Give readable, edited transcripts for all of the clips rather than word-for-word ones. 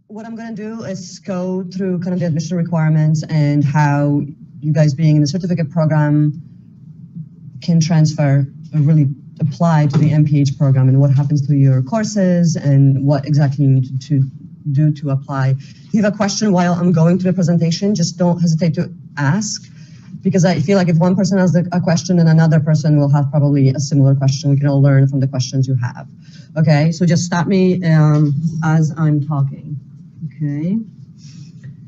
what I'm going to do is go through kind of the admission requirements and how you guys being in the certificate program can transfer, really apply to the MPH program, and what happens to your courses and what exactly you need to do to apply. If you have a question while I'm going through the presentation, just don't hesitate to ask, because I feel like if one person has a question and another person will have probably a similar question, we can all learn from the questions you have. Okay, so just stop me as I'm talking. Okay.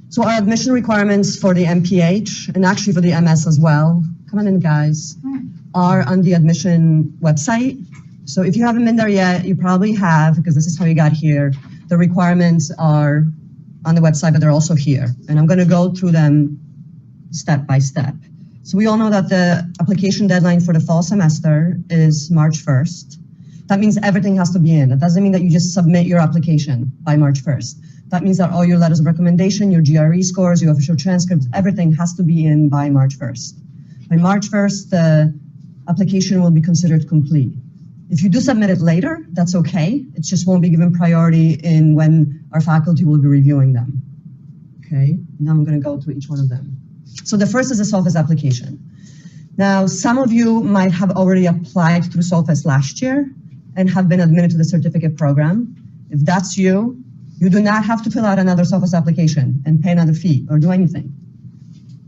So our admission requirements for the MPH, and actually for the MS as well, come on in guys, are on the admission website. So if you haven't been there yet, you probably have, because this is how you got here. The requirements are on the website, but they're also here. And I'm going to go through them step by step. So we all know that the application deadline for the fall semester is March 1st. That means everything has to be in. That doesn't mean that you just submit your application by March 1st. That means that all your letters of recommendation, your GRE scores, your official transcripts, everything has to be in by March 1st. By March 1st, the application will be considered complete. If you do submit it later, that's okay. It just won't be given priority in when our faculty will be reviewing them. Okay, now I'm going to go through each one of them. So the first is a SOPHAS application. Now, some of you might have already applied through SOPHAS last year and have been admitted to the certificate program. If that's you, you do not have to fill out another SOPHAS application and pay another fee or do anything.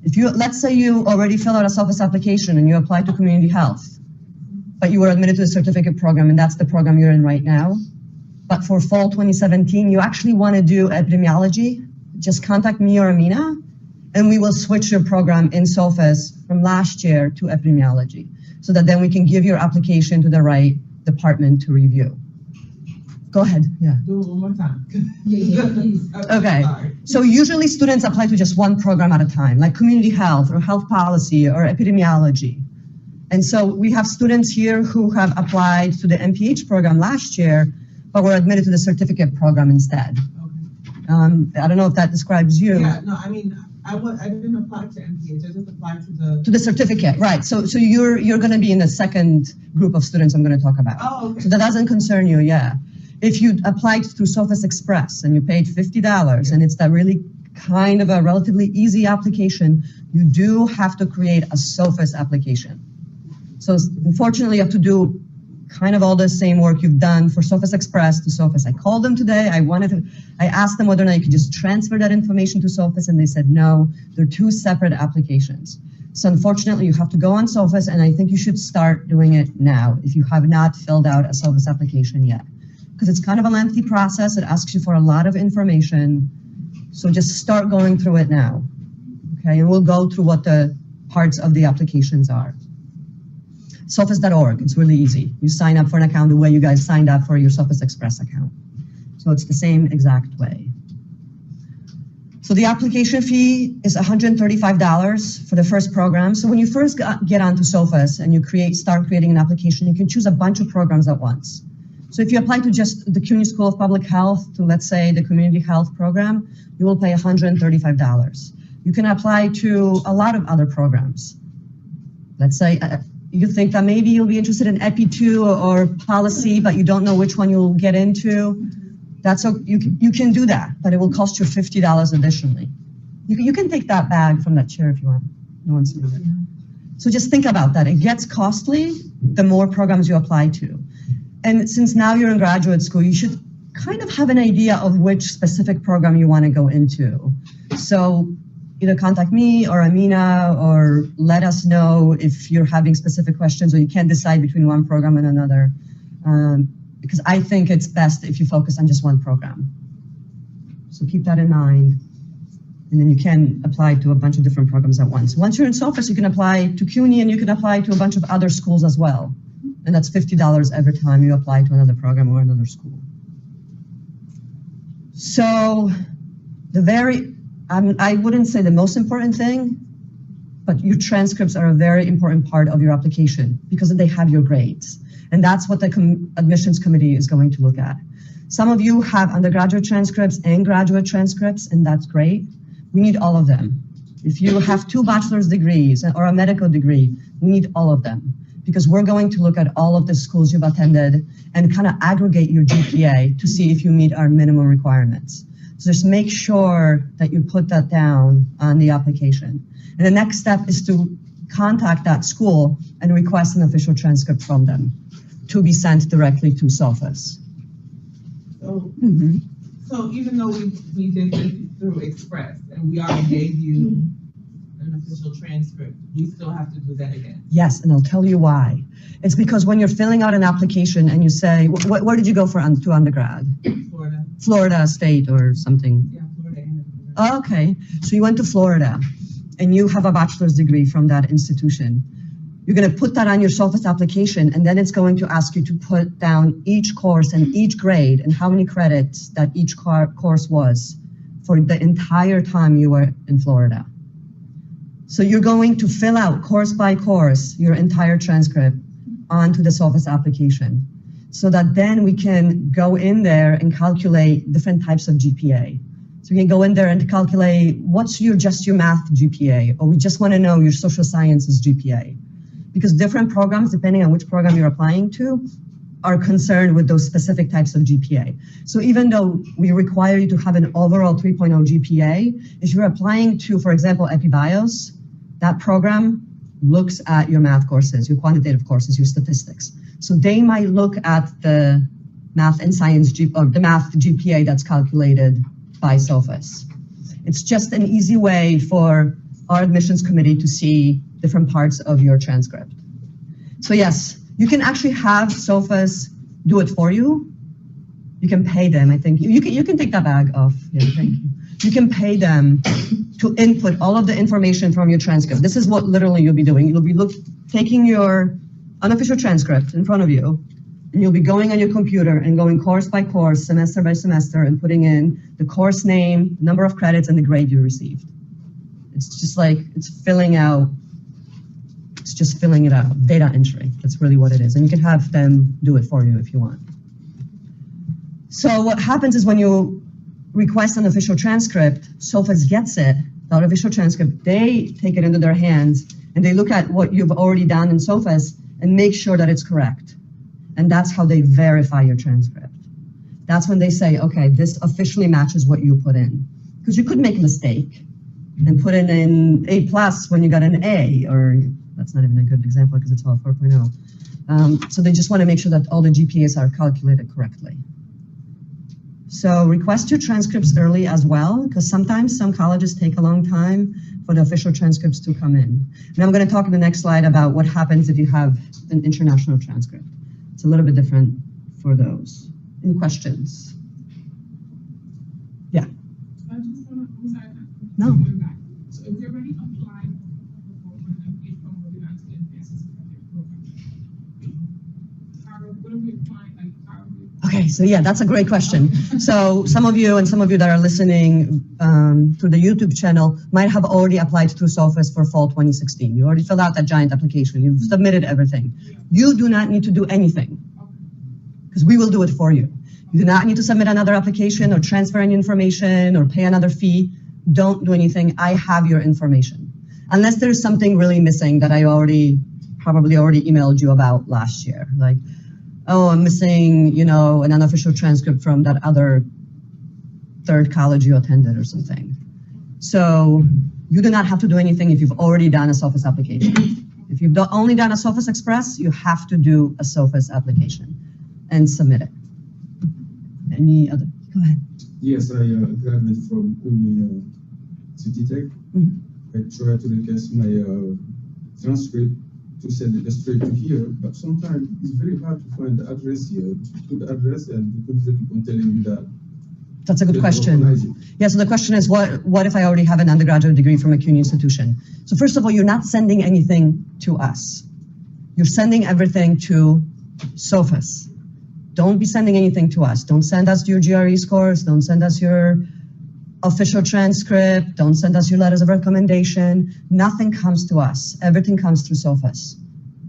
If you, let's say you already fill out a SOPHAS application and you apply to community health, but you were admitted to the certificate program and that's the program you're in right now. But for fall 2017, you actually want to do epidemiology, just contact me or Amina, and we will switch your program in SOPHAS from last year to epidemiology, so that then we can give your application to the right department to review. Go ahead. Yeah. Do it one more time. Yeah, please. Okay. So usually students apply to just one program at a time, like community health or health policy or epidemiology. And so we have students here who have applied to the MPH program last year, but were admitted to the certificate program instead. Okay. I don't know if that describes you. Yeah, no, I mean, I didn't apply to MPH, I just applied to the certificate, right. So you're going to be in the second group of students I'm going to talk about. Oh, okay. So that doesn't concern you, yeah. If you applied through SOPHAS Express and you paid $50 and it's that really kind of a relatively easy application, you do have to create a SOPHAS application. So unfortunately, you have to do kind of all the same work you've done for SOPHAS Express to SOPHAS. I called them today. I asked them whether or not you could just transfer that information to SOPHAS, and they said no. They're two separate applications. So unfortunately, you have to go on SOPHAS, and I think you should start doing it now if you have not filled out a SOPHAS application yet, because it's kind of a lengthy process. It asks you for a lot of information. So just start going through it now. Okay, and we'll go through what the parts of the applications are. SOPHAS.org, it's really easy. You sign up for an account the way you guys signed up for your SOPHAS Express account. So it's the same exact way. So the application fee is $135 for the first program. So when you first get onto SOPHAS and you start creating an application, you can choose a bunch of programs at once. So if you apply to just the CUNY School of Public Health, to let's say the community health program, you will pay $135. You can apply to a lot of other programs. Let's say you think that maybe you'll be interested in EP2 or policy, but you don't know which one you'll get into. That's okay. You can do that, but it will cost you $50 additionally. You can take that bag from that chair if you want. No one's doing it. So just think about that. It gets costly the more programs you apply to. And since now you're in graduate school, you should kind of have an idea of which specific program you want to go into. So either contact me or Amina, or let us know if you're having specific questions or you can't decide between one program and another. Because I think it's best if you focus on just one program. So keep that in mind. And then you can apply to a bunch of different programs at once. Once you're in SOPHAS, you can apply to CUNY and you can apply to a bunch of other schools as well. And that's $50 every time you apply to another program or another school. So I wouldn't say the most important thing, but your transcripts are a very important part of your application because they have your grades. And that's what the admissions committee is going to look at. Some of you have undergraduate transcripts and graduate transcripts, and that's great. We need all of them. If you have 2 bachelor's degrees or a medical degree, we need all of them, because we're going to look at all of the schools you've attended and kind of aggregate your GPA to see if you meet our minimum requirements. So just make sure that you put that down on the application. And the next step is to contact that school and request an official transcript from them to be sent directly to SOPHAS. So, so even though we did this through Express and we already gave you an official transcript, we still have to do that again? Yes, and I'll tell you why. It's because when you're filling out an application and you say, where did you go to undergrad? Florida. Florida State or something. Yeah, Florida. Oh, okay, so you went to Florida and you have a bachelor's degree from that institution. You're going to put that on your SOPHAS application, and then it's going to ask you to put down each course and each grade and how many credits that each course was for the entire time you were in Florida. So you're going to fill out course by course your entire transcript onto the SOPHAS application, so that then we can go in there and calculate different types of GPA. So we can go in there and calculate what's just your math GPA, or we just want to know your social sciences GPA. Because different programs, depending on which program you're applying to, are concerned with those specific types of GPA. So even though we require you to have an overall 3.0 GPA, if you're applying to, for example, EpiBios, that program looks at your math courses, your quantitative courses, your statistics. So they might look at the math and science or the math GPA that's calculated by SOPHAS. It's just an easy way for our admissions committee to see different parts of your transcript. So yes, you can actually have SOPHAS do it for you. You can pay them, I think. You can take that bag off. Yeah, thank you. You can pay them to input all of the information from your transcript. This is what literally you'll be doing. You'll be taking your unofficial transcript in front of you, and you'll be going on your computer and going course by course, semester by semester, and putting in the course name, number of credits, and the grade you received. It's just like, it's just filling it out, data entry. That's really what it is. And you can have them do it for you if you want. So what happens is when you request an official transcript, SOPHAS gets it, the official transcript, they take it into their hands and they look at what you've already done in SOPHAS and make sure that it's correct. And that's how they verify your transcript. That's when they say, okay, this officially matches what you put in. Because you could make a mistake and put in an A+ when you got an A, or that's not even a good example because it's all 4.0. So they just want to make sure that all the GPAs are calculated correctly. So request your transcripts early as well, because sometimes some colleges take a long time for the official transcripts to come in. And I'm going to talk in the next slide about what happens if you have an international transcript. It's a little bit different for those. Any questions? Yeah. I just want to, I'm sorry, No. So if you're already applied for an MPH program or you're not to the advanced program, what are we applying, like, how are we? Okay, so yeah, that's a great question. So some of you that are listening through the YouTube channel might have already applied through SOPHAS for fall 2016. You already filled out that giant application. You've submitted everything. You do not need to do anything because we will do it for you. You do not need to submit another application or transfer any information or pay another fee. Don't do anything. I have your information. Unless there's something really missing that I probably already emailed you about last year. Like, oh, I'm missing, an unofficial transcript from that other third college you attended or something. So you do not have to do anything if you've already done a SOPHAS application. If you've only done a SOPHAS Express, you have to do a SOPHAS application and submit it. Any other? Go ahead. Yes, I graduated from CUNY City Tech. I try to request my transcript to send it straight to here, but sometimes it's very hard to find the address here, to put the address, and the computer keep on telling you that. That's a good question. Yeah, so the question is, what if I already have an undergraduate degree from a CUNY institution? So first of all, you're not sending anything to us. You're sending everything to SOPHAS. Don't be sending anything to us. Don't send us your GRE scores. Don't send us your official transcript. Don't send us your letters of recommendation. Nothing comes to us. Everything comes through SOPHAS.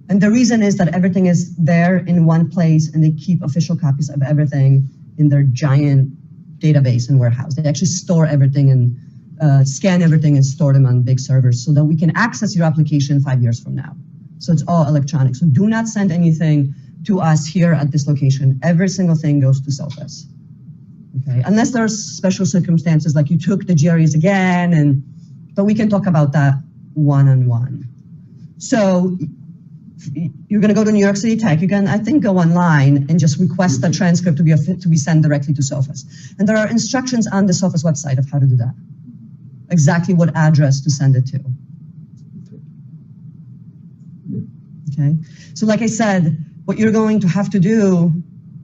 And the reason is that everything is there in one place and they keep official copies of everything in their giant database and warehouse. They actually store everything and scan everything and store them on big servers so that we can access your application 5 years from now. So it's all electronic. So do not send anything to us here at this location. Every single thing goes to SOPHAS. Okay, unless there's special circumstances like you took the GREs again, but we can talk about that one-on-one. So you're going to go to New York City Tech. You can, I think, go online and just request the transcript to be sent directly to SOPHAS. And there are instructions on the SOPHAS website of how to do that. Exactly what address to send it to. Okay. So like I said, what you're going to have to do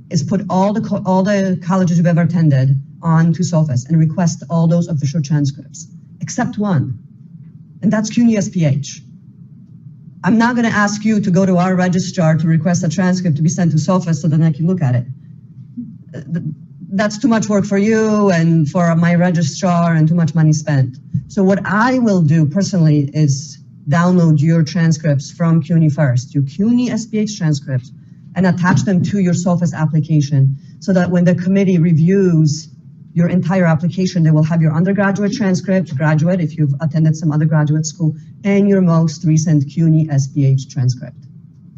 is put all the colleges you've ever attended onto SOPHAS and request all those official transcripts, except one, and that's CUNY SPH. I'm not going to ask you to go to our registrar to request a transcript to be sent to SOPHAS so that I can look at it. That's too much work for you and for my registrar and too much money spent. So what I will do personally is download your transcripts from CUNY first, your CUNY SPH transcripts, and attach them to your SOPHAS application so that when the committee reviews your entire application, they will have your undergraduate transcript, graduate, if you've attended some other graduate school, and your most recent CUNY SPH transcript.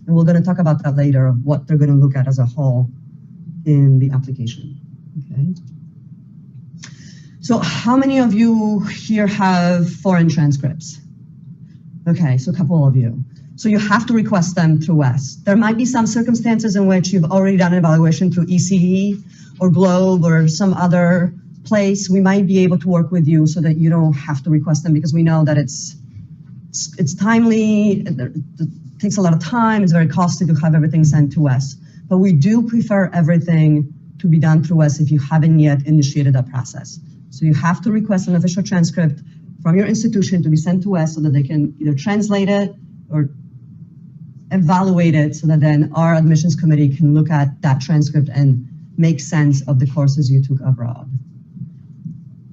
And we're going to talk about that later, of what they're going to look at as a whole in the application. Okay. So how many of you here have foreign transcripts? Okay, so a couple of you. So you have to request them through WES. There might be some circumstances in which you've already done an evaluation through ECE or Globe or some other place. We might be able to work with you so that you don't have to request them, because we know that it's timely, it takes a lot of time, it's very costly to have everything sent to WES. But we do prefer everything to be done through WES if you haven't yet initiated that process. So you have to request an official transcript from your institution to be sent to WES so that they can either translate it or evaluate it, so that then our admissions committee can look at that transcript and make sense of the courses you took abroad.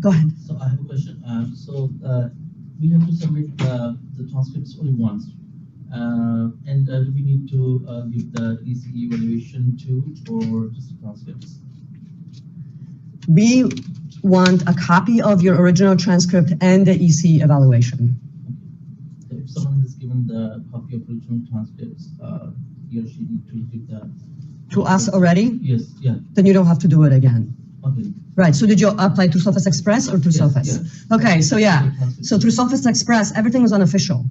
Go ahead. So I have a question. We have to submit the transcripts only once. And do we need to give the ECE evaluation too, or just the transcripts? We want a copy of your original transcript and the ECE evaluation. So if someone has given the copy of original transcripts, he or she need to give that to us already? Yes, yeah. Then you don't have to do it again. Okay. Right, so did you apply to SOPHAS Express or through SOPHAS? Yes. Okay, so yeah, so through SOPHAS Express, everything was unofficial.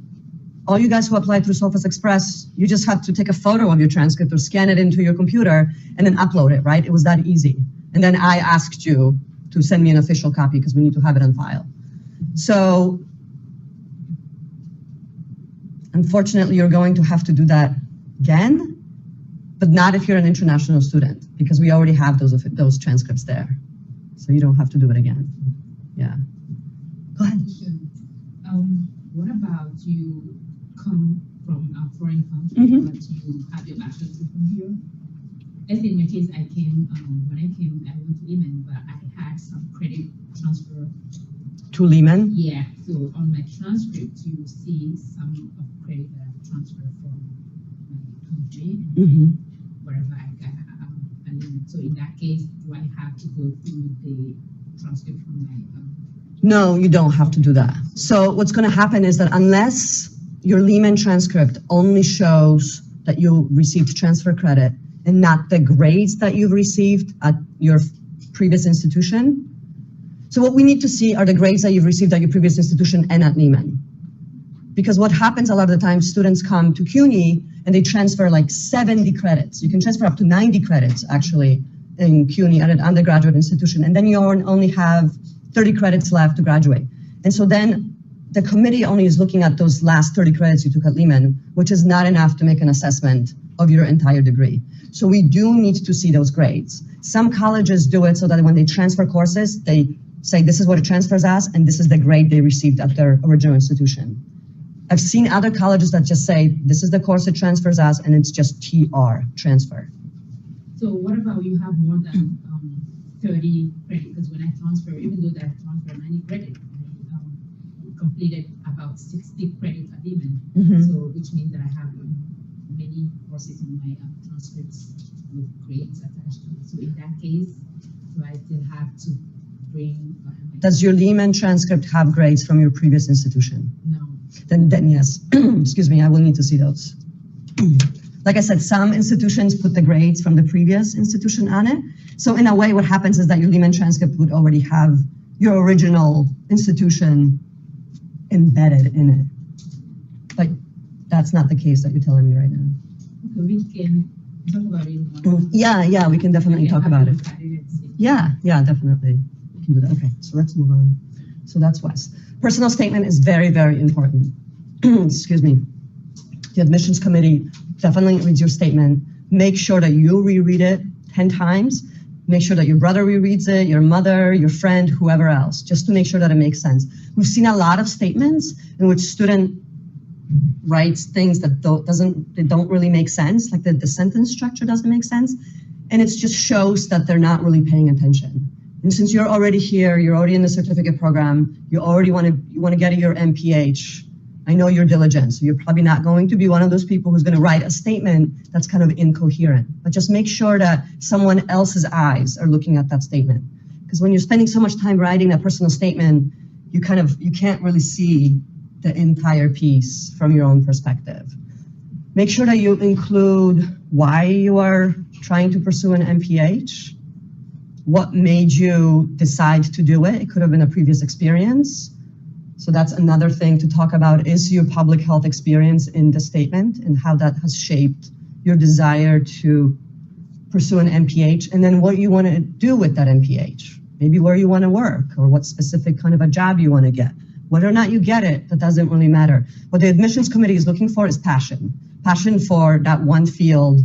All you guys who applied through SOPHAS Express, you just had to take a photo of your transcript or scan it into your computer and then upload it, right? It was that easy. And then I asked you to send me an official copy because we need to have it on file. So unfortunately, you're going to have to do that again, but not if you're an international student, because we already have those transcripts there. So you don't have to do it again. Yeah. Go ahead. What about you come from a foreign country, but you have your bachelor's from here? As in my case, I came, when I came, I went to Lehman, but I had some credit transfer. To Lehman? Yeah, so on my transcript, you see some of credit that I transferred from my country, wherever I got a limit. So in that case, do I have to go through the transcript from my No, you don't have to do that. So what's going to happen is that unless your Lehman transcript only shows that you received transfer credit and not the grades that you've received at your previous institution. So what we need to see are the grades that you've received at your previous institution and at Lehman. Because what happens a lot of the time, students come to CUNY and they transfer like 70 credits. You can transfer up to 90 credits actually in CUNY at an undergraduate institution. And then you only have 30 credits left to graduate. And so then the committee only is looking at those last 30 credits you took at Lehman, which is not enough to make an assessment of your entire degree. So we do need to see those grades. Some colleges do it so that when they transfer courses, they say this is what it transfers as, and this is the grade they received at their original institution. I've seen other colleges that just say this is the course it transfers as, and it's just TR, transfer. So what about you have more than 30 credit? Because when I transfer, even though that I transfer 90 credit, I completed about 60 credits at Lehman. So which means that I have many courses in my transcripts with grades attached to it. So in that case, do I still have to bring? Does your Lehman transcript have grades from your previous institution? No. Then yes. Excuse me, I will need to see those. Like I said, some institutions put the grades from the previous institution on it, So in a way, what happens is that your Lehman transcript would already have your original institution embedded in it. But that's not the case that you're telling me right now. Okay, we can talk about it. Yeah, we can definitely talk about it. Yeah, definitely. We can do that. Okay, so let's move on. So that's Wes. Personal statement is very, very important. Excuse me. The admissions committee definitely reads your statement. Make sure that you reread it 10 times. Make sure that your brother rereads it, your mother, your friend, whoever else, just to make sure that it makes sense. We've seen a lot of statements in which student writes things that don't really make sense, like the sentence structure doesn't make sense, and it just shows that they're not really paying attention. And since you're already here, you're already in the certificate program, you already want to get your MPH. I know you're diligent, so you're probably not going to be one of those people who's going to write a statement that's kind of incoherent. But just make sure that someone else's eyes are looking at that statement. Because when you're spending so much time writing a personal statement, you can't really see the entire piece from your own perspective. Make sure that you include why you are trying to pursue an MPH, what made you decide to do it. It could have been a previous experience. So that's another thing to talk about, is your public health experience in the statement and how that has shaped your desire to pursue an MPH, and then what you want to do with that MPH. Maybe where you want to work, or what specific kind of a job you want to get. Whether or not you get it, that doesn't really matter. What the admissions committee is looking for is passion. Passion for that one field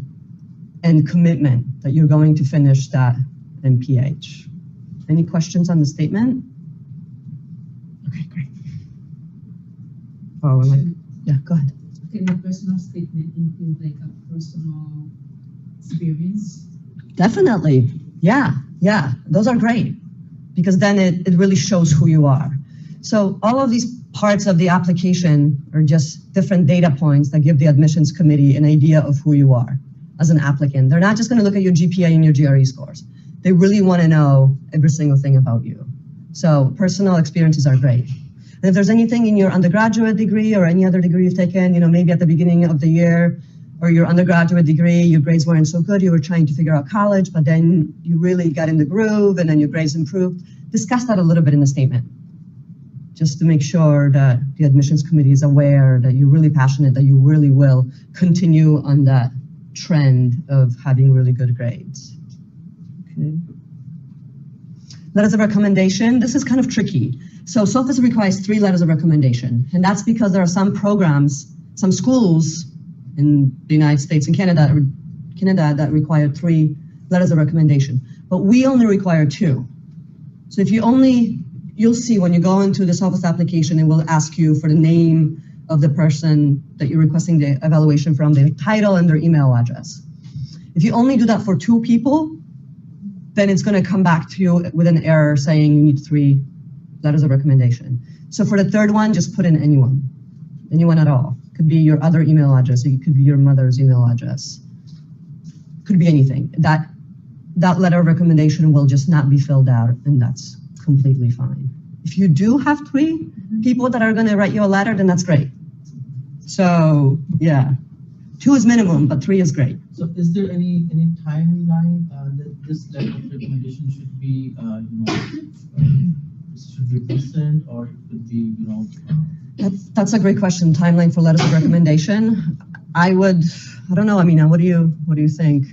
and commitment that you're going to finish that MPH. Any questions on the statement? Okay, great. Oh, yeah, go ahead. Can the personal statement include like a personal experience? Definitely. Yeah. Those are great, because then it really shows who you are. So all of these parts of the application are just different data points that give the admissions committee an idea of who you are as an applicant. They're not just going to look at your GPA and your GRE scores. They really want to know every single thing about you. So personal experiences are great. And if there's anything in your undergraduate degree or any other degree you've taken, maybe at the beginning of the year or your undergraduate degree, your grades weren't so good, you were trying to figure out college, but then you really got in the groove and then your grades improved, discuss that a little bit in the statement, just to make sure that the admissions committee is aware that you're really passionate, that you really will continue on that trend of having really good grades. Okay. Letters of recommendation, this is kind of tricky. So SOPHAS requires 3 letters of recommendation, and that's because there are some programs, some schools in the United States and Canada that require 3 letters of recommendation, but we only require 2. So if you'll see when you go into the SOPHAS application, it will ask you for the name of the person that you're requesting the evaluation from, the title and their email address. If you only do that for 2 people, then it's going to come back to you with an error saying you need 3 letters of recommendation. So for the 3rd one, just put in anyone at all. Could be your other email address, it could be your mother's email address. Could be anything. That letter of recommendation will just not be filled out, and that's completely fine. If you do have 3 people that are going to write you a letter, then that's great. So yeah, 2 is minimum, but 3 is great. So is there any timeline that this letter of recommendation should be, should be recent, or it could be, That's a great question. Timeline for letters of recommendation. I don't know, Amina, what do you think?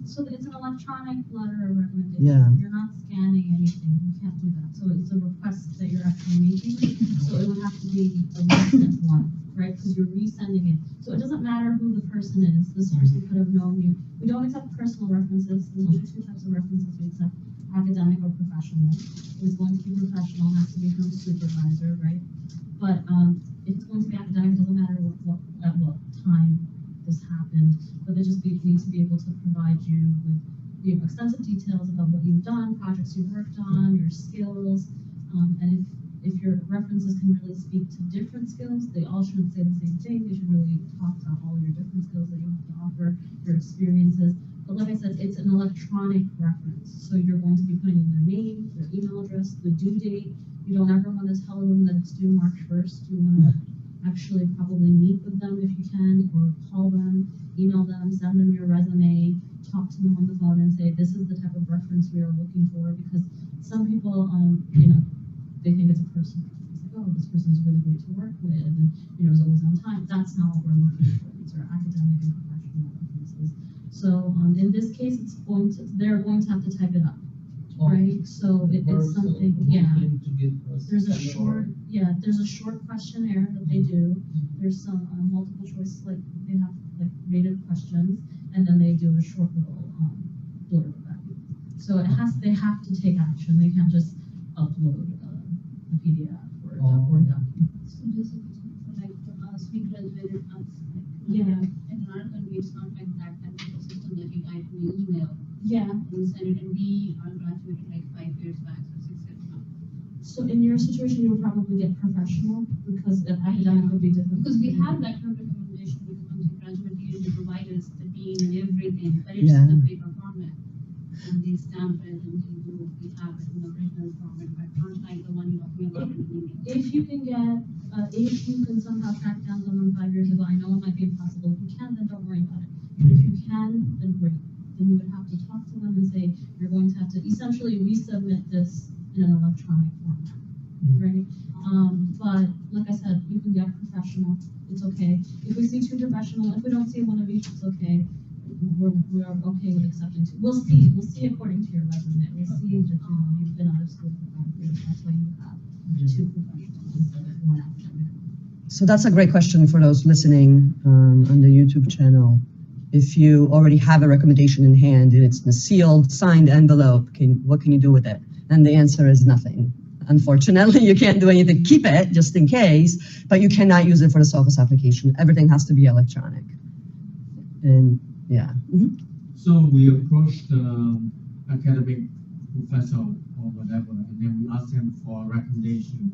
So it's an electronic letter of recommendation. Yeah. You're not scanning anything. You can't do that. So it's a request that you're actually making. So it would have to be a recent one, right? Because you're resending it. So it doesn't matter who the person is. This person could have known you. We don't accept personal references. There's only 2 types of references we accept: academic or professional. If it's going to be professional, it has to be from a supervisor, right? But if it's going to be academic, it doesn't matter at what time this happened, but they just need to be able to provide you with extensive details about what you've done, projects you've worked on, your skills, and if your references can really speak to different skills, they all shouldn't say the same thing. They should really talk about all your different skills that you have to offer, your experiences. But like I said, it's an electronic reference, so you're going to be putting in their name, their email address, the due date. You don't ever want to tell them that it's due March 1st. You want to actually probably meet with them if you can, or call them, email them, send them your resume, talk to them on the phone and say, this is the type of reference we are looking for, because some people, they think it's a personal reference. Like, oh, this person is really great to work with and, is always on time. That's not what we're looking for. These are academic and professional references. So in this case, they're going to have to type it up. Right, so it's something, there's a short questionnaire that they do. There's some multiple choice, like they have like rated questions, and then they do a short little blurb about it. So they have to take action. They can't just upload a PDF or a document. So just a question for like we graduated as and not going to be, it's not like that type of system that you guys may email. Yeah. And send it, and we are graduated like 5 years back or 6 years back. So in your situation, you would probably get professional because academic would be different. Because we have letter of recommendation because once you graduate, you usually provide us the dean and everything, but it's the paper format. And they stamp it and we have it in the original format, but not like the one you're talking about in the email. If you can somehow track down someone 5 years ago, I know it might be impossible. If you can, then don't worry about it. But if you can, then great. Then you would have to talk to them and say, you're going to have to essentially resubmit this in an electronic format, right? But like I said, you can get professional, it's okay. If we see two professional, if we don't see one of each, it's okay. We are okay with accepting two. We'll see according to your resume. We'll see that you've been out of school for 5 years. That's why you have two professionals instead of one academic. So that's a great question for those listening on the YouTube channel. If you already have a recommendation in hand and it's in a sealed, signed envelope, what can you do with it? And the answer is nothing. Unfortunately, you can't do anything. Keep it just in case, but you cannot use it for the SOPHAS application. Everything has to be electronic. And yeah. So we approached the academic professor or whatever, and then we ask them for a recommendation.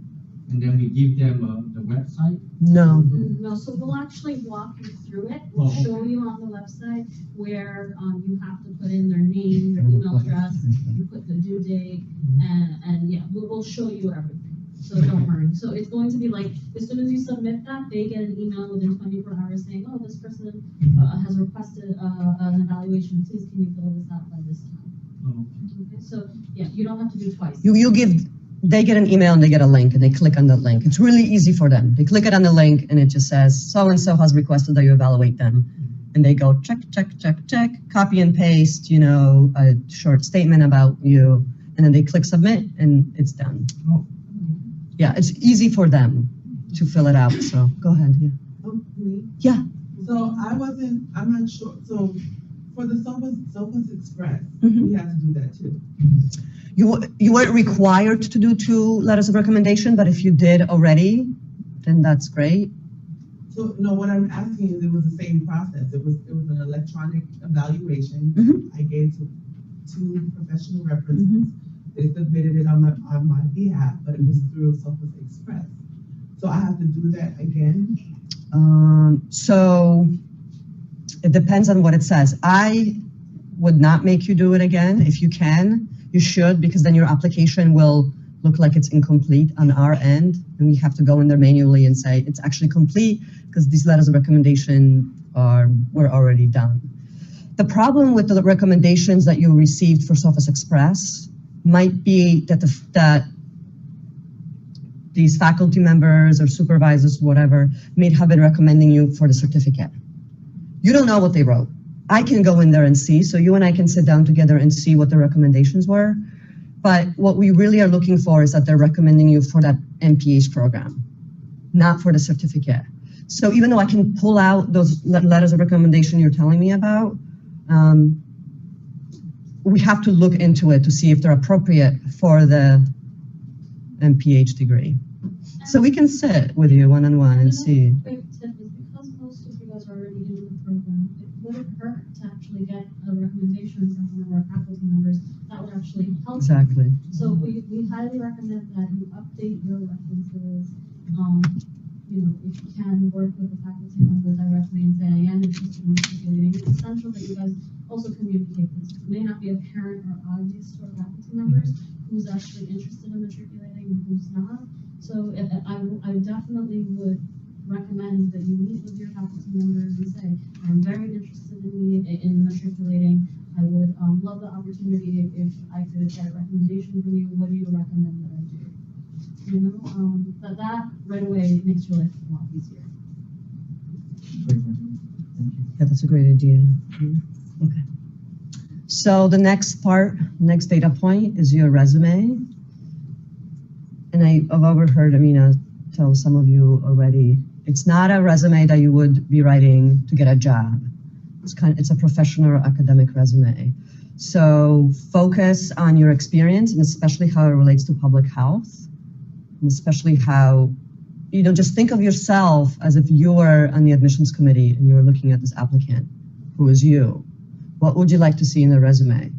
And then we give them the website? No. No, so we'll actually walk you through it. We'll show you on the website where you have to put in their name, their email address, you put the due date, and yeah, we'll show you everything. So don't worry. So it's going to be like, as soon as you submit that, they get an email within 24 hours saying, oh, this person has requested an evaluation. Please, can you fill this out by this time? Okay, so yeah, you don't have to do it twice. They get an email and they get a link and they click on the link. It's really easy for them. They click it on the link and it just says, so-and-so has requested that you evaluate them. And they go check, copy and paste, a short statement about you. And then they click submit and it's done. Yeah, it's easy for them to fill it out. So go ahead. Me? Yeah. So I'm not sure. So for the SOPHAS Express, we have to do that too. You weren't required to do 2 letters of recommendation, but if you did already, then that's great. So no, what I'm asking is, it was the same process. It was an electronic evaluation. I gave to 2 professional references. They submitted it on my behalf, but it was through SOPHAS Express. So I have to do that again. So it depends on what it says. I would not make you do it again. If you can, you should, because then your application will look like it's incomplete on our end, and we have to go in there manually and say it's actually complete because these letters of recommendation were already done. The problem with the recommendations that you received for SOPHAS Express might be that these faculty members or supervisors, whatever, may have been recommending you for the certificate. You don't know what they wrote. I can go in there and see, so you and I can sit down together and see what the recommendations were. But what we really are looking for is that they're recommending you for that MPH program, not for the certificate. So even though I can pull out those letters of recommendation you're telling me about, we have to look into it to see if they're appropriate for the MPH degree. So we can sit with you one-on-one and see. Great tip is because most of you guys are already in the program, it wouldn't hurt to actually get a recommendation from one of our faculty members. That would actually help. Exactly. So we highly recommend that you update your references. If you can work with the faculty member directly and say, I am interested in matriculating. It's essential that you guys also communicate this. It may not be apparent or obvious to our faculty members who's actually interested in matriculating and who's not. So I definitely would recommend that you meet with your faculty members and say, I'm very interested in matriculating. I would love the opportunity if I could get a recommendation from you. What do you recommend that I do? You know, that right away makes your life a lot easier. Yeah, that's a great idea. Okay. So the next part, next data point is your resume. And I've overheard Amina tell some of you already, it's not a resume that you would be writing to get a job. It's a professional or academic resume. So focus on your experience and especially how it relates to public health, and especially how, you know, just think of yourself as if you were on the admissions committee and you were looking at this applicant who is you. What would you like to see in the resume?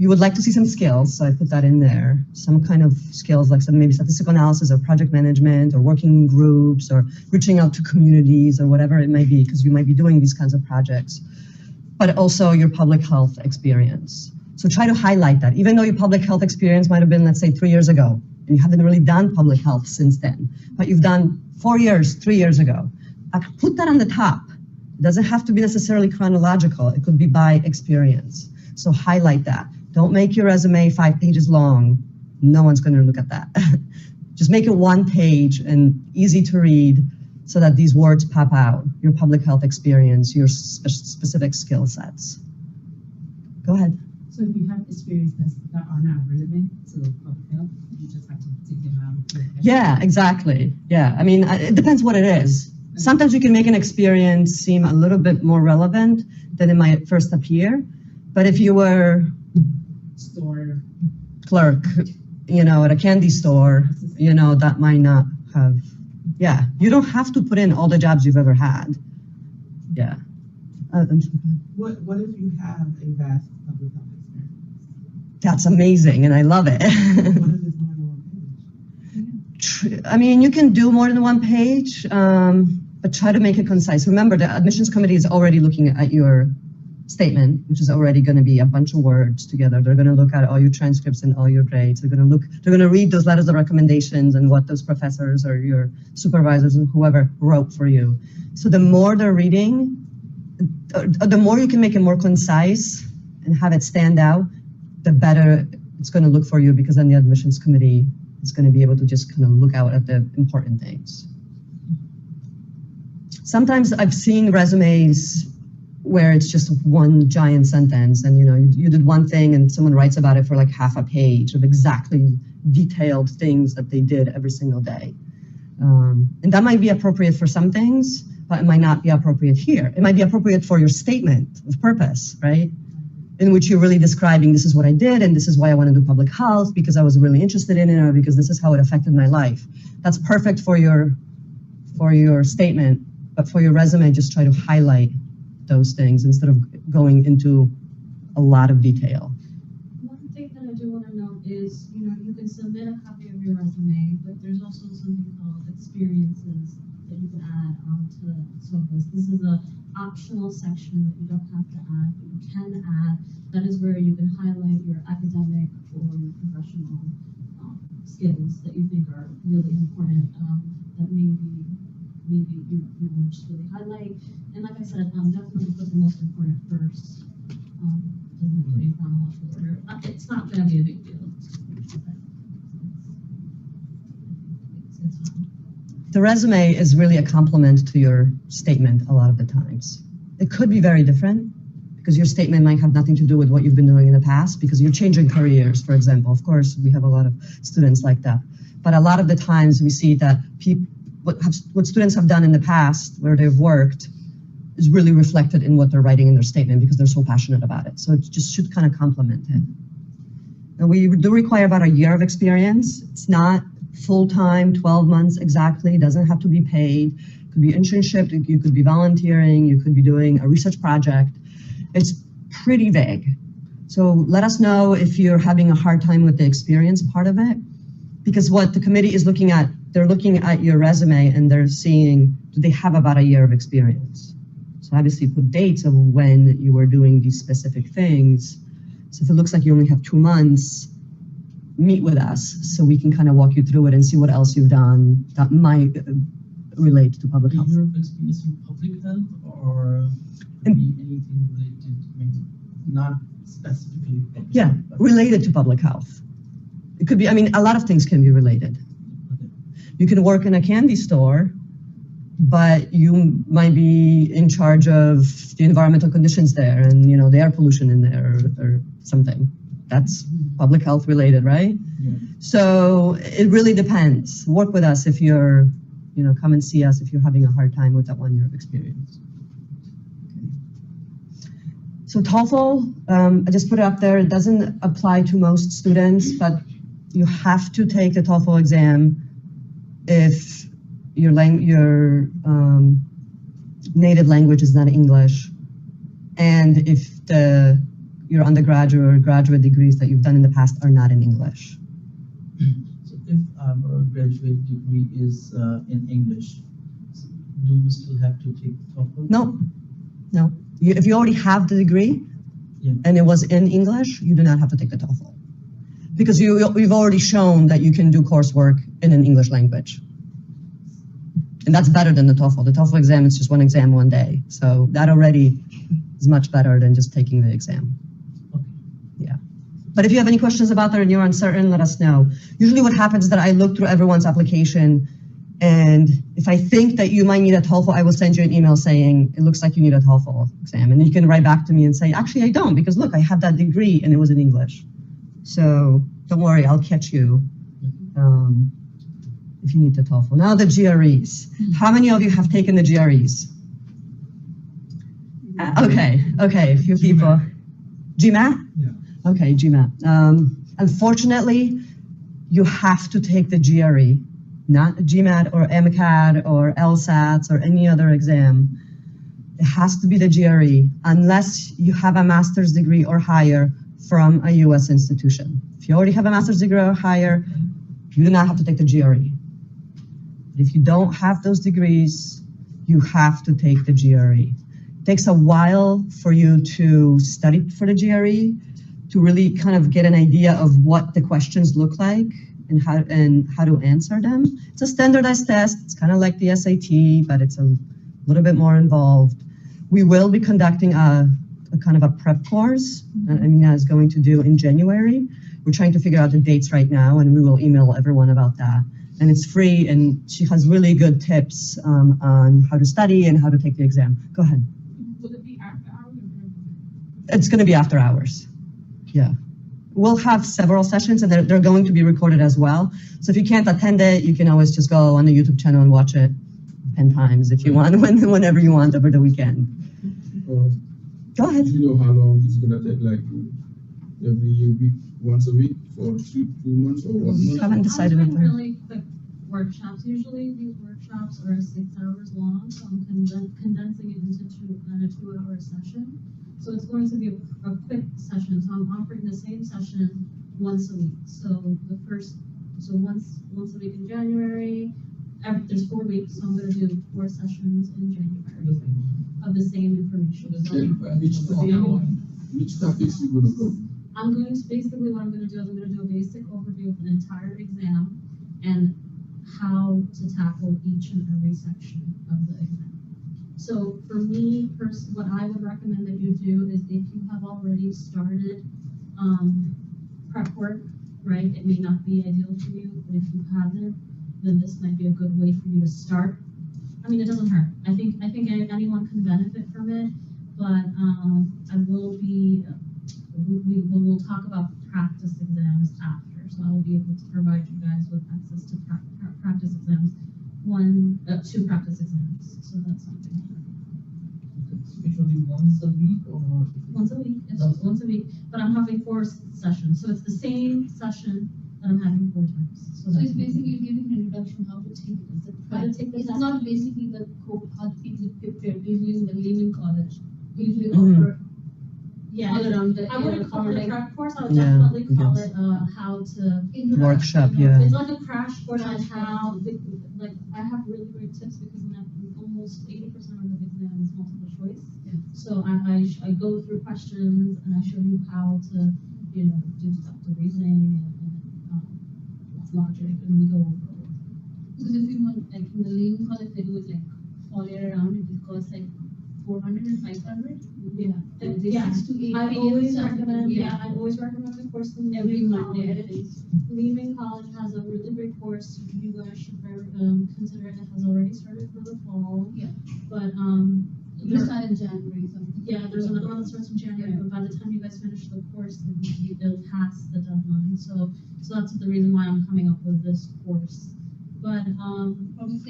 You would like to see some skills, so I put that in there. Some kind of skills like some maybe statistical analysis or project management or working in groups or reaching out to communities or whatever it might be, because you might be doing these kinds of projects. But also your public health experience. So try to highlight that, even though your public health experience might have been, let's say, 3 years ago, and you haven't really done public health since then, but you've done 4 years, 3 years ago. Put that on the top. It doesn't have to be necessarily chronological. It could be by experience. So highlight that. Don't make your resume 5 pages long. No one's going to look at that. Just make it 1 page and easy to read so that these words pop out. Your public health experience, your specific skill sets. Go ahead. So if you have experiences that are not relevant to public health, you just have to take them out. Yeah, exactly. Yeah, I mean, it depends what it is. Sometimes you can make an experience seem a little bit more relevant than it might first appear. But if you were store clerk, you know, at a candy store, you know, that might not have, yeah. You don't have to put in all the jobs you've ever had. Yeah. What if you have a vast public health experience? That's amazing, and I love it. What if it's more than 1 page? I mean, you can do more than 1 page, but try to make it concise. Remember, the admissions committee is already looking at your statement, which is already going to be a bunch of words together. They're going to look at all your transcripts and all your grades. They're going to read those letters of recommendations and what those professors or your supervisors and whoever wrote for you. So the more they're reading, the more you can make it more concise and have it stand out, the better it's going to look for you, because then the admissions committee is going to be able to just kind of look out at the important things. Sometimes I've seen resumes where it's just 1 giant sentence, and you know, you did one thing and someone writes about it for like half a page of exactly detailed things that they did every single day. And that might be appropriate for some things, but it might not be appropriate here. It might be appropriate for your statement of purpose, right? In which you're really describing, this is what I did and this is why I want to do public health, because I was really interested in it, or because this is how it affected my life. That's perfect for your statement, but for your resume, just try to highlight those things instead of going into a lot of detail. One thing that I do want to note is, you know, you can submit a copy of your resume, but there's also something called experiences that you can add onto SOPHAS. This is an optional section that you don't have to add, but you can add. That is where you can highlight your academic or your professional skills that you think are really important, that maybe you will just really highlight. And like I said, definitely put the most important first. Doesn't have to be in chronological order. It's not going to be a big deal. It's fine. The resume is really a complement to your statement a lot of the times. It could be very different, because your statement might have nothing to do with what you've been doing in the past, because you're changing careers, for example. Of course, we have a lot of students like that. But a lot of the times we see that what students have done in the past where they've worked is really reflected in what they're writing in their statement, because they're so passionate about it. So it just should kind of complement it. And we do require about a year of experience. It's not full-time, 12 months exactly. It doesn't have to be paid. It could be internship, you could be volunteering, you could be doing a research project. It's pretty vague. So let us know if you're having a hard time with the experience part of it, because what the committee is looking at, they're looking at your resume and they're seeing, do they have about a year of experience? So obviously put dates of when you were doing these specific things. So if it looks like you only have 2 months, meet with us so we can kind of walk you through it and see what else you've done that might relate to public Do health. you have experience in public health or anything related, maybe not specifically public Yeah, health? but- related to public health. It could be, I mean, a lot of things can be related. Okay. You can work in a candy store, but you might be in charge of the environmental conditions there and, you know, the air pollution in there or something. That's public health related, right? Yeah. So it really depends. Work with us if you're, you know, come and see us if you're having a hard time with that 1 year of experience. So TOEFL, I just put it up there. It doesn't apply to most students, but you have to take the TOEFL exam if your native language is not English, and if your undergraduate or graduate degrees that you've done in the past are not in English. So if our graduate degree is in English, do we still have to take TOEFL? No. If you already have the degree Yeah. and it was in English, you do not have to take the TOEFL. Because you've already shown that you can do coursework in an English language. And that's better than the TOEFL. The TOEFL exam is just one exam, 1 day. So that already is much better than just taking the exam. Okay. Yeah. But if you have any questions about that and you're uncertain, let us know. Usually what happens is that I look through everyone's application, and if I think that you might need a TOEFL, I will send you an email saying, it looks like you need a TOEFL exam. And you can write back to me and say, actually, I don't, because look, I have that degree and it was in English. So don't worry, I'll catch you if you need the TOEFL. Now the GREs. How many of you have taken the GREs? Okay, a few people. GMAT? Yeah. Okay, GMAT. Unfortunately, you have to take the GRE, not GMAT or MCAT or LSATs or any other exam. It has to be the GRE unless you have a master's degree or higher from a US institution. If you already have a master's degree or higher, you do not have to take the GRE. But if you don't have those degrees, you have to take the GRE. It takes a while for you to study for the GRE, to really kind of get an idea of what the questions look like and how to answer them. It's a standardized test. It's kind of like the SAT, but it's a little bit more involved. We will be conducting a kind of a prep course that Amina is going to do in January. We're trying to figure out the dates right now, and we will email everyone about that. And it's free, and she has really good tips on how to study and how to take the exam. Go ahead. Will it be after hours? It's going to be after hours. Yeah. We'll have several sessions, and they're going to be recorded as well. So if you can't attend it, you can always just go on the YouTube channel and watch it 10 times if you want, whenever you want over the weekend. Go ahead. Do you know how long it's gonna take? Like every week, once a week, for 2 months, or 1 month? Haven't decided I'm doing anything. really quick workshops. Usually these workshops are 6 hours long, so I'm condensing it into a 2-hour session. So it's going to be a quick session. So I'm offering the same session once a week. So once a week in January. There's 4 weeks, so I'm going to do 4 sessions in January of the same information. Which topics you gonna go? I'm going to basically what I'm going to do is I'm going to do a basic overview of an entire exam and how to tackle each and every section of the exam. So for me, what I would recommend that you do is if you have already started prep work, right? It may not be ideal for you, but if you haven't, then this might be a good way for you to start. I mean, it doesn't hurt. I think anyone can benefit from it, but we'll talk about practice exams after. So I will be able to provide you guys with access to practice exams, 2 practice exams. So that's something. Usually once a week or? Once a week. It's just once a week, but I'm having 4 sessions, so it's the same session that I'm having 4 times. So it's basically giving an introduction how to take it. How to take the It's test. not basically the code, how people prepare. Usually in the Lehman College, they usually Mhm. offer Yeah, all around the I wouldn't call it a prep course. I would Yeah, definitely call yes. it how to. Workshop, You know, yeah. It's like a crash course on how, like, I have really great tips because almost 80% of the exam is multiple choice. Yeah. So I go through questions and I show you how to, you know, do stuff to reasoning and logic, and we go over it. Because if you want, like in the leaving college, they do it like all year round, it costs like 400 and 500. Yeah. And they Yeah. 6 to 8 I hours always or recommend, something. I always recommend the course in Every leaving Monday, I college. think. Leaving college has a really great course. You guys should very, consider it. It has already started for the fall. Yeah. But You start in January, something. yeah, there's another one that starts in January. But by the time you guys finish the course, then it'll pass the deadline. So that's the reason why I'm coming up with this course. But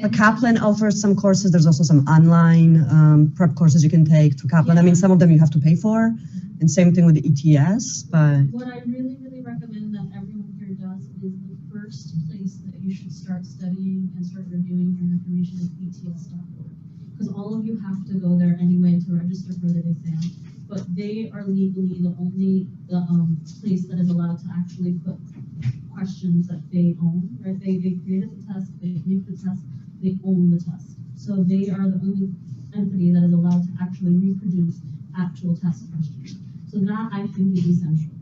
The Kaplan offers some courses. There's also some online prep courses you can take through Kaplan. I mean, some of them you have to pay for, and same thing with the ETS. But what I really, really recommend that everyone here does is the first place that you should start studying and start reviewing your information is ETS.org. Because all of you have to go there anyway to register for the exam. But they are legally the only place that is allowed to actually put questions that they own, right? They created the test, they make the test, they own the test. So they are the only entity that is allowed to actually reproduce actual test questions. So that I think is essential,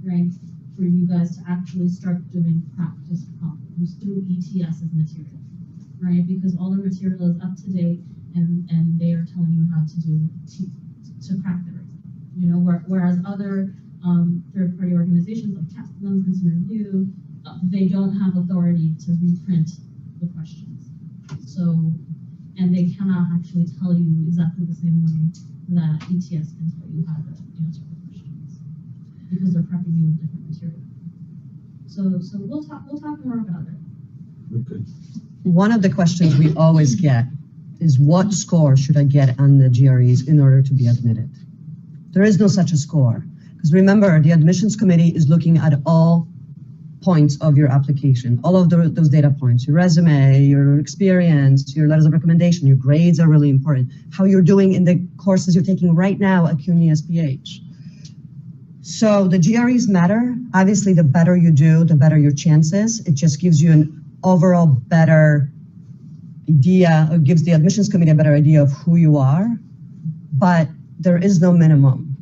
right? For you guys to actually start doing practice problems through ETS's material, right? Because all the material is up to date and they are telling you how to do to crack the exam. You know, whereas other third-party organizations like Kaplan, Princeton Review, they don't have authority to reprint the questions. So, and they cannot actually tell you exactly the same way that ETS can tell you how to answer the questions because they're prepping you with different material. So we'll talk more about it. Okay. one of the questions we always get is, what score should I get on the GREs in order to be admitted? There is no such a score. Because remember, the admissions committee is looking at all points of your application, all of those data points, your resume, your experience, your letters of recommendation, your grades are really important, how you're doing in the courses you're taking right now at CUNY SPH. So the GREs matter. Obviously, the better you do, the better your chances. It just gives you an overall better idea, or gives the admissions committee a better idea of who you are, but there is no minimum.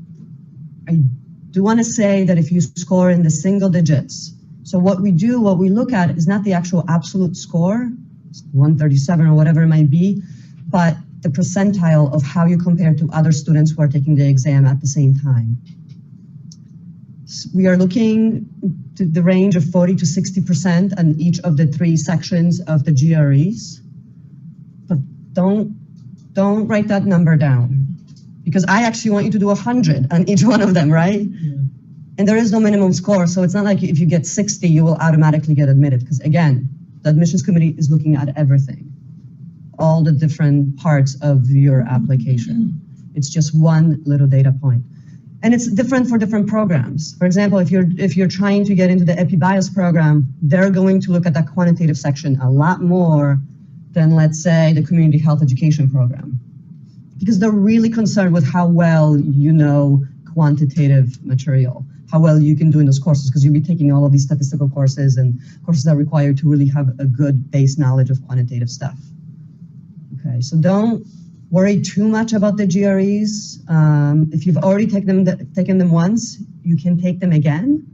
I do want to say that if you score in the single digits, so what we look at is not the actual absolute score, 137 or whatever it might be, but the percentile of how you compare to other students who are taking the exam at the same time. We are looking to the range of 40 to 60% on each of the 3 sections of the GREs, but don't write that number down, because I actually want you to do 100 on each one of them, right? Yeah. And there is no minimum score, so it's not like if you get 60, you will automatically get admitted, because again, the admissions committee is looking at everything, all the different parts of your application. It's just one little data point. And it's different for different programs. For example, if you're trying to get into the EpiBios program, they're going to look at that quantitative section a lot more than, let's say, the community health education program, because they're really concerned with how well you know quantitative material, how well you can do in those courses, because you'll be taking all of these statistical courses and courses that require you to really have a good base knowledge of quantitative stuff. Okay, so don't worry too much about the GREs. If you've already taken them once, you can take them again.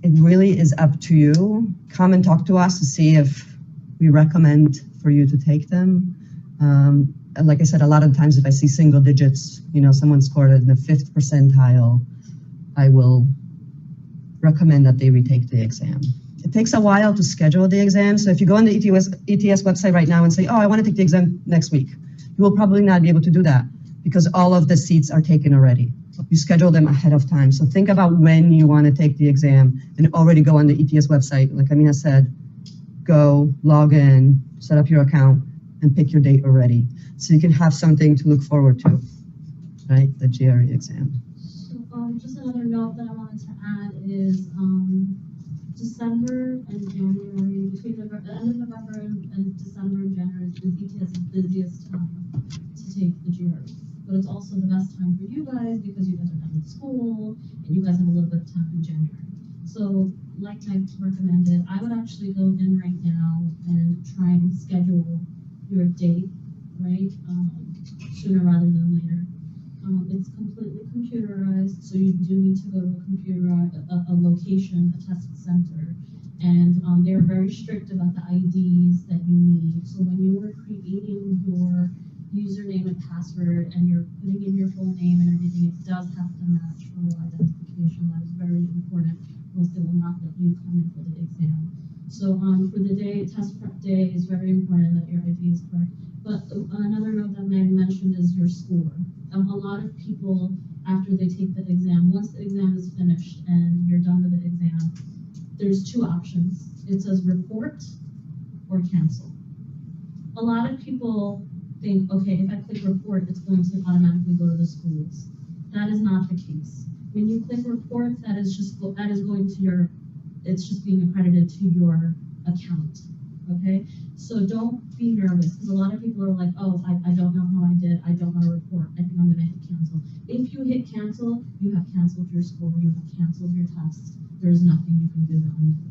It really is up to you. Come and talk to us to see if we recommend for you to take them. And like I said, a lot of times if I see single digits, someone scored in the 5th percentile, I will recommend that they retake the exam. It takes a while to schedule the exam. So if you go on the ETS website right now and say, oh, I want to take the exam next week, you will probably not be able to do that because all of the seats are taken already. You schedule them ahead of time. So think about when you want to take the exam and already go on the ETS website. Like Amina said, go, log in, set up your account, and pick your date already. So you can have something to look forward to, right? The GRE exam. So just another note that I wanted to add is December and January, between the end of November and December and January is ETS's busiest time to take the GRE. But it's also the best time for you guys because you guys are done with school and you guys have a little bit of time in January. So like Meg recommended, I would actually go in right now and try and schedule your date, right, sooner rather than later. It's completely computerized, so you do need to go to a location, a test center, And they're very strict about the IDs that you need. So when you were creating your username and password and you're putting in your full name and everything, it does have to match for identification. That is very important, or else they will not let you come in for the exam. So for the day, test prep day, is very important that your ID is correct. But another note that Meg mentioned is your score. A lot of people, after they take the exam, once the exam is finished and you're done with the exam, there's two options. It says report or cancel. A lot of people think, okay, if I click report, it's going to automatically go to the schools. That is not the case. When you click report, that is going to your, it's just being accredited to your account, okay? So don't be nervous, because a lot of people are like, oh, I don't know how I did, I don't want to report, I think I'm gonna hit cancel. If you hit cancel, you have canceled your score, you have canceled your test. There's nothing you can do to undo it,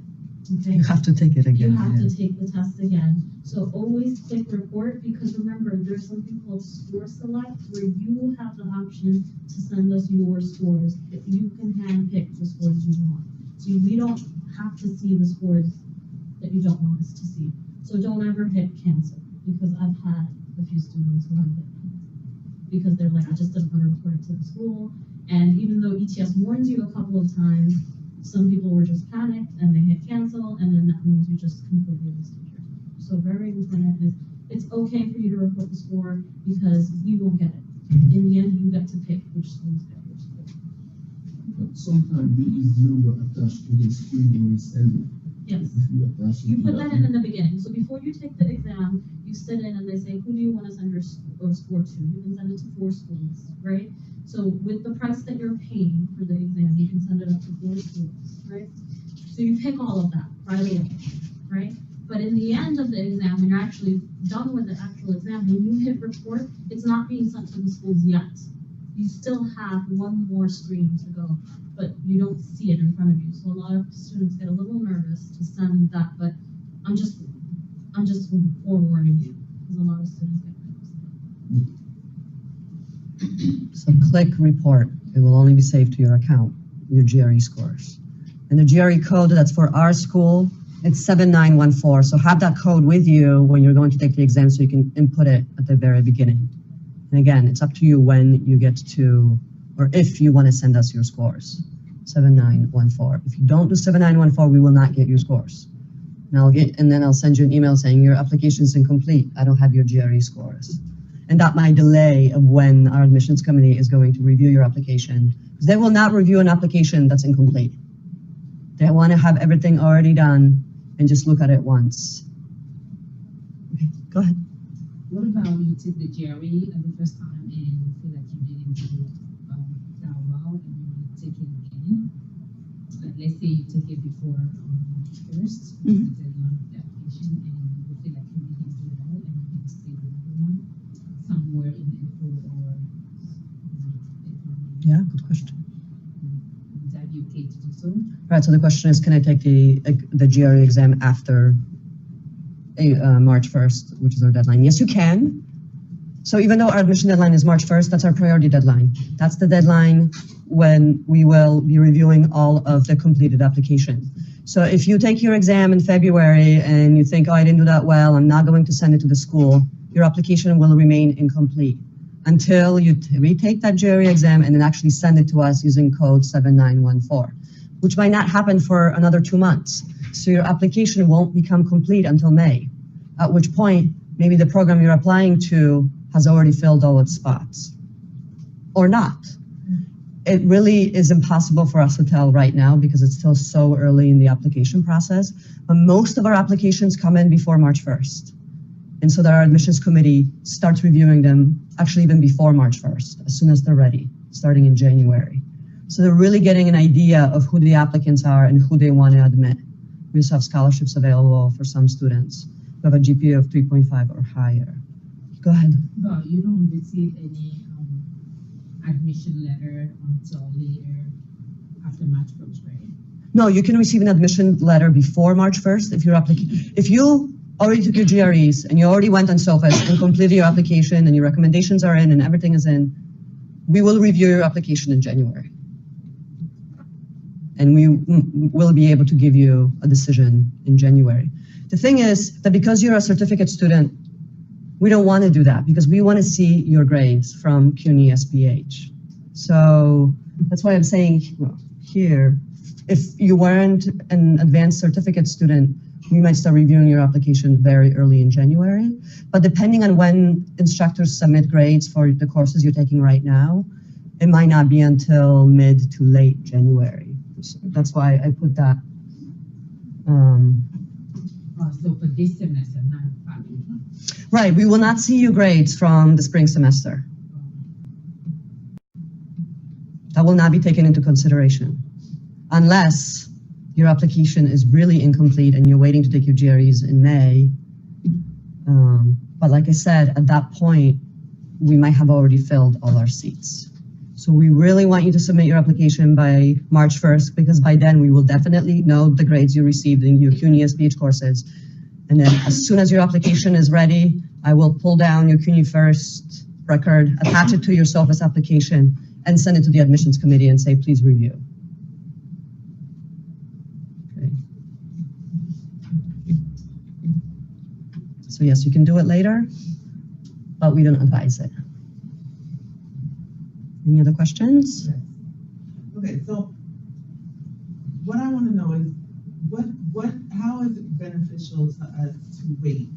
okay? You have to take it again. You have to take the test again. So always click report, because remember, there's something called score select, where you have the option to send us your scores. You can handpick the scores you want. So we don't have to see the scores that you don't want us to see. So don't ever hit cancel, because I've had a few students who have hit cancel because they're like, I just didn't want to report it to the school. And even though ETS warns you a couple of times, some people were just panicked and they hit cancel, and then that means you just completely wasted your time. So very important is, it's okay for you to report the score, because you won't get it. In the end, you get to pick which schools get your score. But sometimes there is number attached to the screen when you send it. Yes. If you attach it You to put that in the beginning. So before you take the exam, you sit in and they say, who do you want to send your score to? You can send it to 4 schools, right? So with the price that you're paying for the exam, you can send it up to 4 schools, right? So you pick all of that right away, right? But in the end of the exam, when you're actually done with the actual exam, when you hit report, it's not being sent to the schools yet. You still have one more screen to go, but you don't see it in front of you. So a lot of students get a little nervous to send that, but I'm just forewarning you, because a lot of students get nervous. So click report. It will only be saved to your account, your GRE scores. And the GRE code that's for our school, it's 7914. So have that code with you when you're going to take the exam, so you can input it at the very beginning. And again, it's up to you when you get to, or if you want to send us your scores. 7914. If you don't do 7914, we will not get your scores. And then I'll send you an email saying your application is incomplete. I don't have your GRE scores. And that might delay of when our admissions committee is going to review your application. Because they will not review an application that's incomplete. They want to have everything already done and just look at it once. Okay, go ahead. What about when you take the GRE the first time and you feel like you didn't do that well and you want to take it again? Like, let's say you take it before March 1st, the deadline of the application, and you feel like you didn't do well and you can stay with another one somewhere in April or Yeah, good question. Would that be okay to do so? Right, so the question is, can I take the GRE exam after March 1st, which is our deadline? Yes, you can. So even though our admission deadline is March 1st, that's our priority deadline. That's the deadline when we will be reviewing all of the completed application. So if you take your exam in February and you think, oh, I didn't do that well, I'm not going to send it to the school, your application will remain incomplete until you retake that GRE exam and then actually send it to us using code 7914, which might not happen for another 2 months. So your application won't become complete until May, at which point maybe the program you're applying to has already filled all its spots, or not. It really is impossible for us to tell right now because it's still so early in the application process, but most of our applications come in before March 1st. And so that our admissions committee starts reviewing them actually even before March 1st, as soon as they're ready, starting in January. So they're really getting an idea of who the applicants are and who they want to admit. We also have scholarships available for some students who have a GPA of 3.5 or higher. Go ahead. Well, you don't receive any admission letter until later after March 1st, right? No, you can receive an admission letter before March 1st if you already took your GREs and you already went on SOPHAS and completed your application and your recommendations are in and everything is in. We will review your application in January. and we will be able to give you a decision in January. The thing is that because you're a certificate student, we don't want to do that because we want to see your grades from CUNY SPH. So that's why I'm saying here, if you weren't an advanced certificate student, we might start reviewing your application very early in January. But depending on when instructors submit grades for the courses you're taking right now, it might not be until mid to late January. So that's why I put that. So for this semester, not probably. Right, we will not see your grades from the spring semester. That will not be taken into consideration unless your application is really incomplete and you're waiting to take your GREs in May. But like I said, at that point, we might have already filled all our seats. So we really want you to submit your application by March 1st, because by then we will definitely know the grades you received in your CUNY SPH courses. And then as soon as your application is ready, I will pull down your CUNY First record, attach it to your SOPHAS application, and send it to the admissions committee and say, please review. Okay. So yes, you can do it later, but we don't advise it. Any other questions? Yes. Okay, so what I want to know is how is it beneficial to us to wait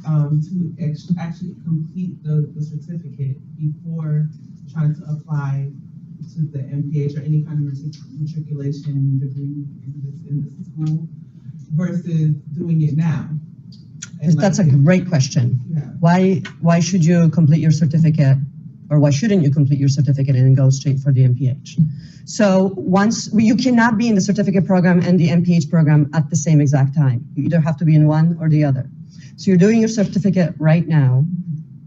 to actually complete the certificate before trying to apply to the MPH or any kind of matriculation degree in this school versus doing it now? And That's a great question. Yeah. Why should you complete your certificate, or why shouldn't you complete your certificate and then go straight for the MPH? So you cannot be in the certificate program and the MPH program at the same exact time. You either have to be in one or the other. So you're doing your certificate right now,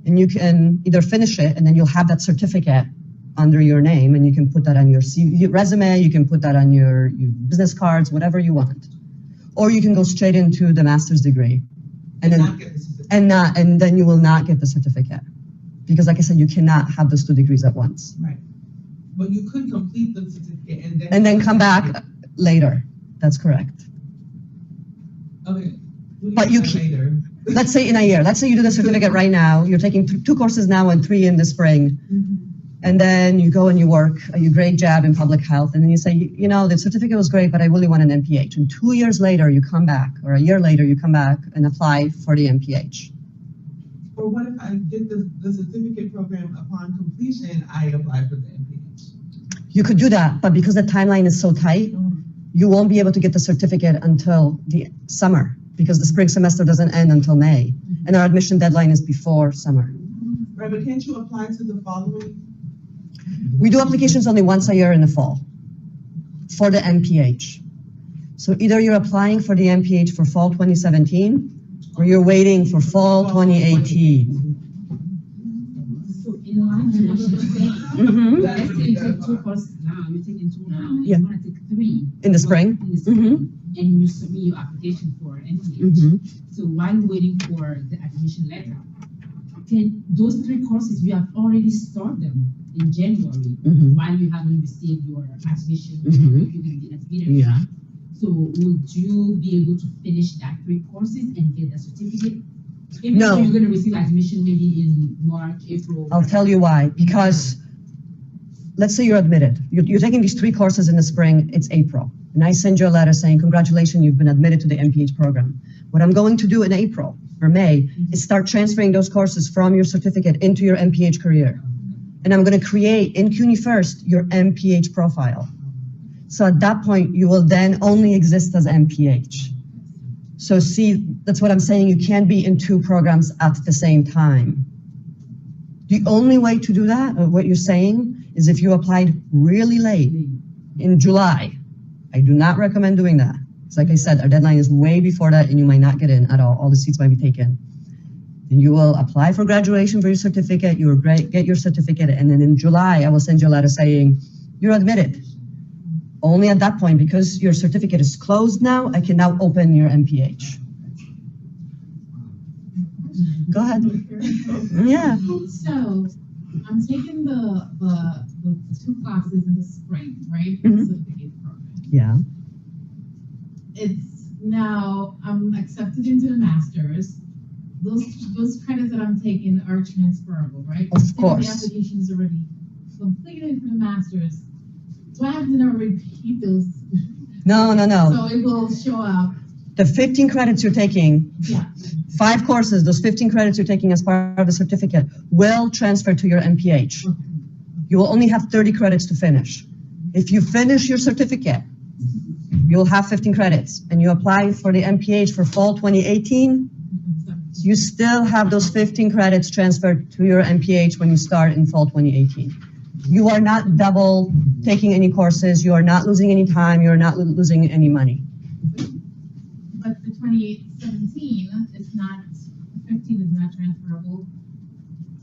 and you can either finish it and then you'll have that certificate under your name, and you can put that on your CV, resume, you can put that on your business cards, whatever you want. Or you can go straight into the master's degree and then you will not get the certificate. Because like I said, you cannot have those two degrees at once. Right. But you could complete the certificate and then come back later. That's correct. Okay. But you can, later? Let's say in a year. Let's say you do the certificate right now. You're taking 2 courses now and 3 in the spring. Mm-hmm. And then you go and you work a great job in public health. And then you say, you know, the certificate was great, but I really want an MPH. And 2 years later, you come back, or a year later, you come back and apply for the MPH. Or what if I get the certificate program upon completion, I apply for the MPH? You could do that, but because the timeline is so tight, you won't be able to get the certificate until the summer, because the spring semester doesn't end until May, and our admission deadline is before summer. Right, but can't you apply to the following? We do applications only once a year in the fall for the MPH. So either you're applying for the MPH for fall 2017, or you're waiting for fall 2018. So in line with what you're saying, let's say you take 2 courses now, you're taking 2 now, and you want to take 3 in the spring. In the spring, and you submit your application for MPH. So while waiting for the admission letter, can those 3 courses you have already started them in January while you haven't received your admission, you didn't get admitted? Yeah. So would you be able to finish that 3 courses and get the certificate? Even No. though you're going to receive admission maybe in March, April. I'll tell you why. Because let's say you're admitted. You're taking these 3 courses in the spring, it's April. And I send you a letter saying, congratulations, you've been admitted to the MPH program. What I'm going to do in April or May is start transferring those courses from your certificate into your MPH career. And I'm going to create in CUNY First your MPH profile. So at that point, you will then only exist as MPH. So see, that's what I'm saying. You can't be in 2 programs at the same time. The only way to do that, or what you're saying, is if you applied really late in July. I do not recommend doing that. It's like I said, our deadline is way before that, and you might not get in at all. All the seats might be taken. Then you will apply for graduation for your certificate. You will get your certificate, and then in July, I will send you a letter saying you're admitted. Only at that point, because your certificate is closed now, I can now open your MPH. Go ahead. Yeah. So I'm taking the 2 classes in the spring, right? The certificate program. Yeah. It's now, I'm accepted into the master's. Those credits that I'm taking are transferable, right? Of If course. the application is already completed for the master's, do I have to now repeat those? No. So it will show up, The 15 credits you're taking, yeah. 5 courses, those 15 credits you're taking as part of the certificate will transfer to your MPH. You will only have 30 credits to finish. If you finish your certificate, you'll have 15 credits, and you apply for the MPH for fall 2018, you still have those 15 credits transferred to your MPH when you start in fall 2018. You are not double taking any courses, you are not losing any time, you are not losing any money. But the 2017 is not, 15 is not transferable.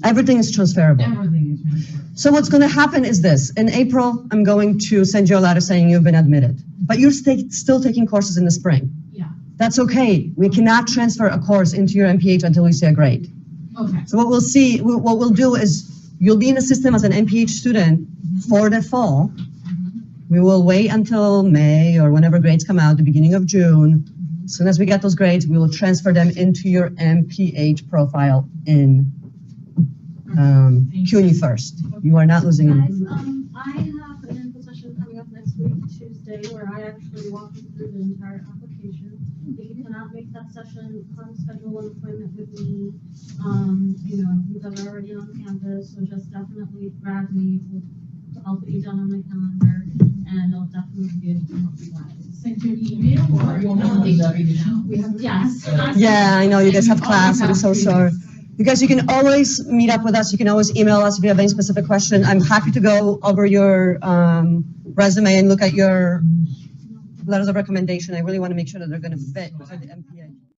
Everything is transferable. Everything is transferable. So what's going to happen is this. In April, I'm going to send you a letter saying you've been admitted, but you're still taking courses in the spring. Yeah. That's okay. We cannot transfer a course into your MPH until we see a grade. Okay. So what we'll do is you'll be in the system as an MPH student for the fall. We will wait until May or whenever grades come out, the beginning of June. As soon as we get those grades, we will transfer them into your MPH profile in CUNY first. You are not losing Guys, any. I have an info session coming up next week, Tuesday, where I actually walk you through the entire application. If you cannot make that session, come schedule an appointment with me. You know, you guys are already on campus, so just definitely grab me. I'll put you down on my calendar, and I'll definitely be able to help you guys. Send you an email or you want me to take that now? We have Yes. Yeah, I know you guys have class. I'm so sorry. You guys, you can always meet up with us. You can always email us if you have any specific question. I'm happy to go over your resume and look at your letters of recommendation. I really want to make sure that they're going to fit for the MP.